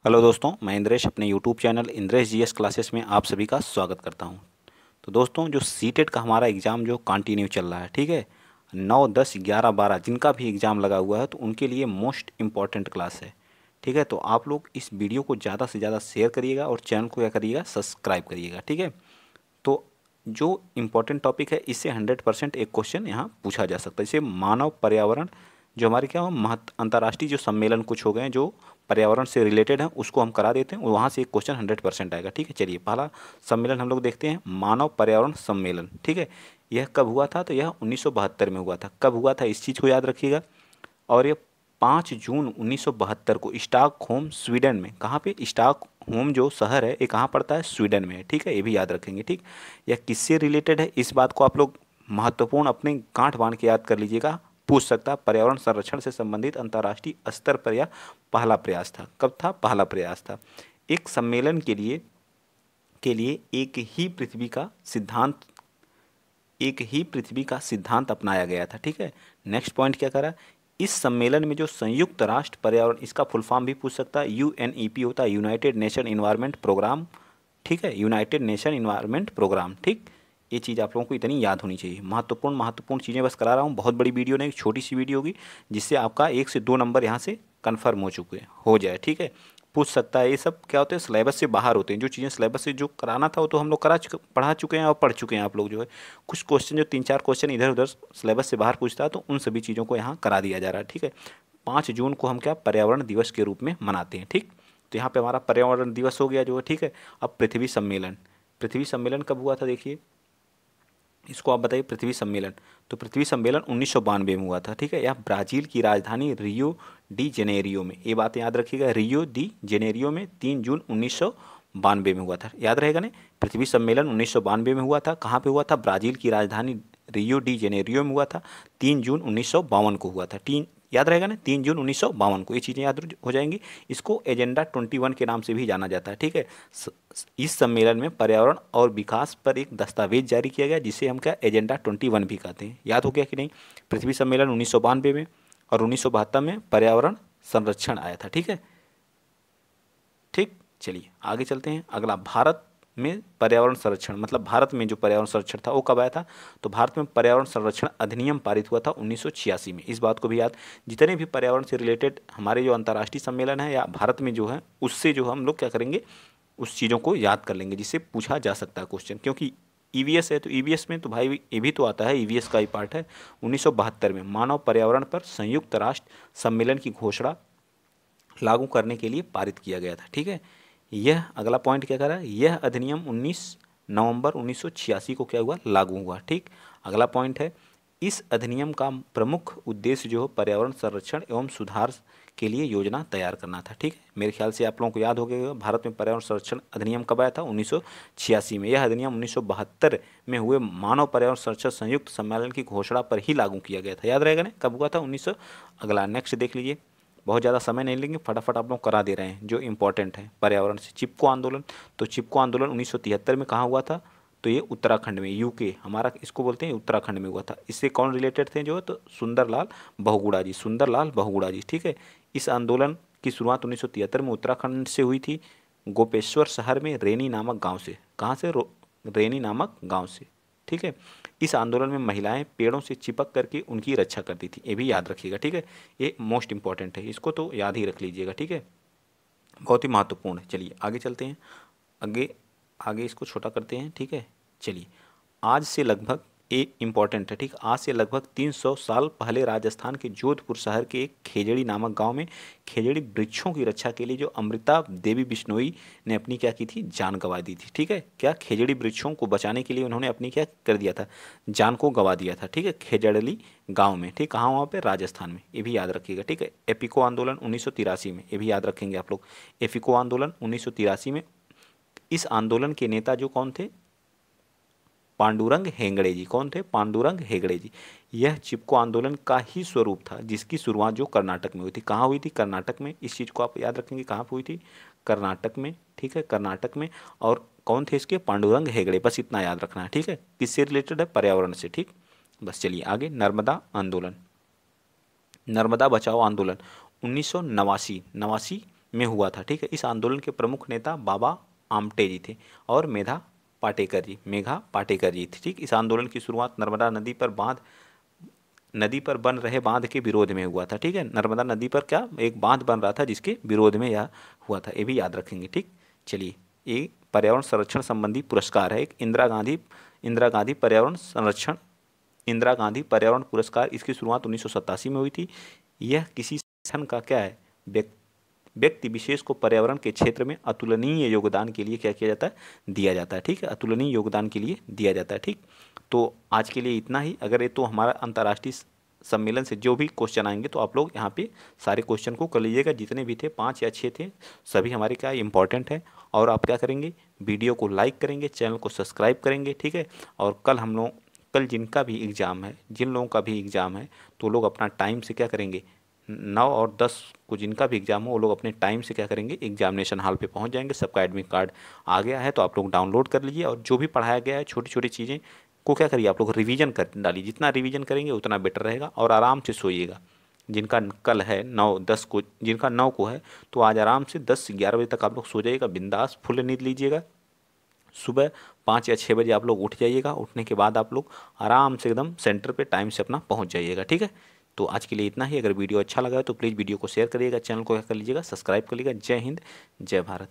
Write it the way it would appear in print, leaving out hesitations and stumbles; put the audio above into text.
Hello दोस्तों, मैं इंद्रेश अपने YouTube channel Indresh GS classes में आप सभी का स्वागत करता हूं। तो दोस्तों, जो सीटेट का हमारा एग्ज़ाम जो कंटिन्यू चल रहा है, ठीक है, 9, 10, 11, 12 जिनका भी एग्ज़ाम लगा हुआ है तो उनके लिए मोस्ट इम्पॉर्टेंट क्लास है। ठीक है, तो आप लोग इस वीडियो को ज़्यादा से ज़्यादा शेयर करिएगा और चैनल को क्या करिएगा, सब्सक्राइब करिएगा। ठीक है, तो जो इम्पोर्टेंट टॉपिक है इससे 100% एक क्वेश्चन यहाँ पूछा जा सकता है। जैसे मानव पर्यावरण, जो हमारे क्या हो अंतर्राष्ट्रीय जो सम्मेलन कुछ हो गए हैं जो पर्यावरण से रिलेटेड हैं, उसको हम करा देते हैं, वहाँ से एक क्वेश्चन 100% आएगा। ठीक है, चलिए पहला सम्मेलन हम लोग देखते हैं, मानव पर्यावरण सम्मेलन। ठीक है, यह कब हुआ था? तो यह 1972 में हुआ था। कब हुआ था इस चीज़ को याद रखिएगा। और ये 5 जून 1972 को स्टॉकहोम स्वीडन में, कहाँ पे? स्टॉकहोम जो शहर है ये कहाँ पड़ता है? स्वीडन में है। ठीक है, ये भी याद रखेंगे। ठीक, यह किससे रिलेटेड है इस बात को आप लोग महत्वपूर्ण अपने गांठ बांध के याद कर लीजिएगा। पूछ सकता है, पर्यावरण संरक्षण से संबंधित अंतर्राष्ट्रीय स्तर पर यह पहला प्रयास था। कब था? पहला प्रयास था। एक सम्मेलन के लिए एक ही पृथ्वी का सिद्धांत अपनाया गया था। ठीक है, नेक्स्ट पॉइंट क्या करा? इस सम्मेलन में जो संयुक्त राष्ट्र पर्यावरण, इसका फुल फॉर्म भी पूछ सकता है, यूएनईपी होता है, यूनाइटेड नेशन इन्वायरमेंट प्रोग्राम। ठीक है, यूनाइटेड नेशन इन्वायरमेंट प्रोग्राम। ठीक, ये चीज़ आप लोगों को इतनी याद होनी चाहिए। महत्वपूर्ण महत्वपूर्ण चीज़ें बस करा रहा हूँ, बहुत बड़ी वीडियो नहीं, छोटी सी वीडियो होगी, जिससे आपका 1 से 2 नंबर यहाँ से कन्फर्म हो जाए। ठीक है, पूछ सकता है। ये सब क्या होते हैं? सिलेबस से बाहर होते हैं। जो चीज़ें सिलेबस से जो कराना था वो तो हम लोग पढ़ा चुके हैं और पढ़ चुके हैं। आप लोग जो है कुछ क्वेश्चन, जो 3-4 क्वेश्चन इधर उधर सिलेबस से बाहर पूछता है, तो उन सभी चीज़ों को यहाँ करा दिया जा रहा है। ठीक है, 5 जून को हम क्या पर्यावरण दिवस के रूप में मनाते हैं। ठीक, तो यहाँ पे हमारा पर्यावरण दिवस हो गया जो है। ठीक है, अब पृथ्वी सम्मेलन कब हुआ था? देखिए, इसको आप बताइए। पृथ्वी सम्मेलन, तो पृथ्वी सम्मेलन 1992 में हुआ था। ठीक है, यह ब्राज़ील की राजधानी रियो डी जेनेरियो में, ये बात याद रखिएगा, रियो डी जेनेरियो में 3 जून 1992 में हुआ था। याद रहेगा ना? पृथ्वी सम्मेलन 1992 में हुआ था। कहाँ पे हुआ था? ब्राज़ील की राजधानी रियो डी जेनेरियो में हुआ था। 3 जून 1952 को हुआ था। याद रहेगा ना? 3 जून 1952 को, ये चीज़ें याद हो जाएंगी। इसको एजेंडा 21 के नाम से भी जाना जाता है। ठीक है, इस सम्मेलन में पर्यावरण और विकास पर एक दस्तावेज जारी किया गया, जिसे हम क्या एजेंडा 21 भी कहते हैं। याद हो गया कि नहीं? पृथ्वी सम्मेलन 1992 में, और 1972 में पर्यावरण संरक्षण आया था। ठीक है, ठीक, चलिए आगे चलते हैं। अगला, भारत में पर्यावरण संरक्षण, मतलब भारत में जो पर्यावरण संरक्षण था वो कब आया था? तो भारत में पर्यावरण संरक्षण अधिनियम पारित हुआ था 1986 में। इस बात को भी याद, जितने भी पर्यावरण से रिलेटेड हमारे जो अंतर्राष्ट्रीय सम्मेलन है या भारत में जो है, उससे जो हम लोग क्या करेंगे, उस चीज़ों को याद कर लेंगे, जिससे पूछा जा सकता है क्वेश्चन। क्योंकि ईवीएस है, तो ईवीएस में तो भाई ये भी तो आता है, ईवीएस का ही पार्ट है। 1972 में मानव पर्यावरण पर संयुक्त राष्ट्र सम्मेलन की घोषणा लागू करने के लिए पारित किया गया था। ठीक है, यह अगला पॉइंट क्या कर रहा है? यह अधिनियम 19 नवंबर 1986 को क्या हुआ? लागू हुआ। ठीक, अगला पॉइंट है, इस अधिनियम का प्रमुख उद्देश्य जो है पर्यावरण संरक्षण एवं सुधार के लिए योजना तैयार करना था। ठीक है, मेरे ख्याल से आप लोगों को याद हो गया, भारत में पर्यावरण संरक्षण अधिनियम कब आया था? 1986 में। यह अधिनियम 1972 में हुए मानव पर्यावरण संरक्षण संयुक्त सम्मेलन की घोषणा पर ही लागू किया गया था। याद रहेगा ना? कब हुआ था? 1900। अगला नेक्स्ट देख लीजिए, बहुत ज़्यादा समय नहीं लेंगे, फटाफट आप लोग करा दे रहे हैं जो इंपॉर्टेंट है पर्यावरण से। चिपको आंदोलन, तो चिपको आंदोलन 1973 में कहाँ हुआ था? तो ये उत्तराखंड में, यूके हमारा इसको बोलते हैं, उत्तराखंड में हुआ था। इससे कौन रिलेटेड थे जो है? तो सुंदरलाल बहुगुणा जी, सुंदरलाल बहुगुणा जी। ठीक है, इस आंदोलन की शुरुआत 1973 में उत्तराखंड से हुई थी, गोपेश्वर शहर में रेनी नामक गांव से। कहाँ से? रेनी नामक गांव से। ठीक है, इस आंदोलन में महिलाएं पेड़ों से चिपक करके उनकी रक्षा करती थी। ये भी याद रखिएगा। ठीक है, ये मोस्ट इंपॉर्टेंट है, इसको तो याद ही रख लीजिएगा। ठीक है, बहुत ही महत्वपूर्ण है। चलिए आगे चलते हैं, आगे आगे इसको छोटा करते हैं। ठीक है, चलिए, आज से लगभग, एक इम्पॉर्टेंट है। ठीक, आज से लगभग 300 साल पहले राजस्थान के जोधपुर शहर के एक खेजड़ी नामक गांव में खेजड़ी वृक्षों की रक्षा के लिए जो अमृता देवी बिश्नोई ने अपनी क्या की थी? जान गंवा दी थी। ठीक है, क्या खेजड़ी वृक्षों को बचाने के लिए उन्होंने अपनी क्या कर दिया था? जान को गंवा दिया था। ठीक है, खेजड़ली गाँव में। ठीक, कहाँ? वहाँ पे राजस्थान में, ये भी याद रखिएगा। ठीक है, एपिको आंदोलन 1983 में, ये भी याद रखेंगे आप लोग। एपिको आंदोलन 1983 में, इस आंदोलन के नेता जो कौन थे? पांडुरंग हेगड़े जी। कौन थे? पांडुरंग हेगड़े जी। यह चिपको आंदोलन का ही स्वरूप था, जिसकी शुरुआत जो कर्नाटक में हुई थी। कहाँ हुई थी? कर्नाटक में। इस चीज़ को आप याद रखेंगे, कहाँ पर हुई थी? कर्नाटक में। ठीक है, कर्नाटक में। और कौन थे इसके? पांडुरंग हेगड़े, बस इतना याद रखना है। ठीक है, किससे रिलेटेड है? पर्यावरण से। ठीक, बस चलिए आगे। नर्मदा आंदोलन, नर्मदा बचाओ आंदोलन 1989, में हुआ था, ठीक है। इस आंदोलन के प्रमुख नेता बाबा आमटे जी थे और मेघा पाटेकर जी थे, ठीक। इस आंदोलन की शुरुआत नर्मदा नदी पर बन रहे बांध के विरोध में हुआ था, ठीक है। नर्मदा नदी पर क्या एक बांध बन रहा था जिसके विरोध में यह हुआ था, ये भी याद रखेंगे, ठीक। चलिए, ये पर्यावरण संरक्षण संबंधी पुरस्कार है एक इंदिरा गांधी पर्यावरण पुरस्कार। इसकी शुरुआत 1987 में हुई थी। यह किसी संगठन का क्या है, व्यक्ति विशेष को पर्यावरण के क्षेत्र में अतुलनीय योगदान के लिए क्या किया जाता है, दिया जाता है, ठीक है। अतुलनीय योगदान के लिए दिया जाता है, ठीक। तो आज के लिए इतना ही। अगर ये तो हमारा अंतर्राष्ट्रीय सम्मेलन से जो भी क्वेश्चन आएंगे तो आप लोग यहाँ पे सारे क्वेश्चन को कर लीजिएगा, जितने भी थे 5 या 6 थे, सभी हमारे क्या इंपॉर्टेंट है। और आप क्या करेंगे, वीडियो को लाइक करेंगे, चैनल को सब्सक्राइब करेंगे, ठीक है। और कल जिन लोगों का भी एग्ज़ाम है तो लोग अपना टाइम से क्या करेंगे, 9 और 10 को जिनका भी एग्ज़ाम हो वो लोग अपने टाइम से क्या करेंगे, एग्जामिनेशन हॉल पे पहुंच जाएंगे। सबका एडमिट कार्ड आ गया है तो आप लोग डाउनलोड कर लीजिए, और जो भी पढ़ाया गया है छोटी छोटी चीज़ें को क्या करिए, आप लोग रिवीजन कर डालिए। जितना रिवीजन करेंगे उतना बेटर रहेगा, और आराम से सोइएगा। जिनका कल है 9-10 को, जिनका 9 को है, तो आज आराम से 10-11 बजे तक आप लोग सो जाइएगा, बिंदास फुल नींद लीजिएगा। सुबह 5 या 6 बजे आप लोग उठ जाइएगा। उठने के बाद आप लोग आराम से एकदम सेंटर पे टाइम से अपना पहुंच जाइएगा, ठीक है। तो आज के लिए इतना ही। अगर वीडियो अच्छा लगा है तो प्लीज़ वीडियो को शेयर करिएगा, चैनल को क्या कर लीजिएगा, सब्सक्राइब कर लीजिएगा। जय हिंद, जय भारत।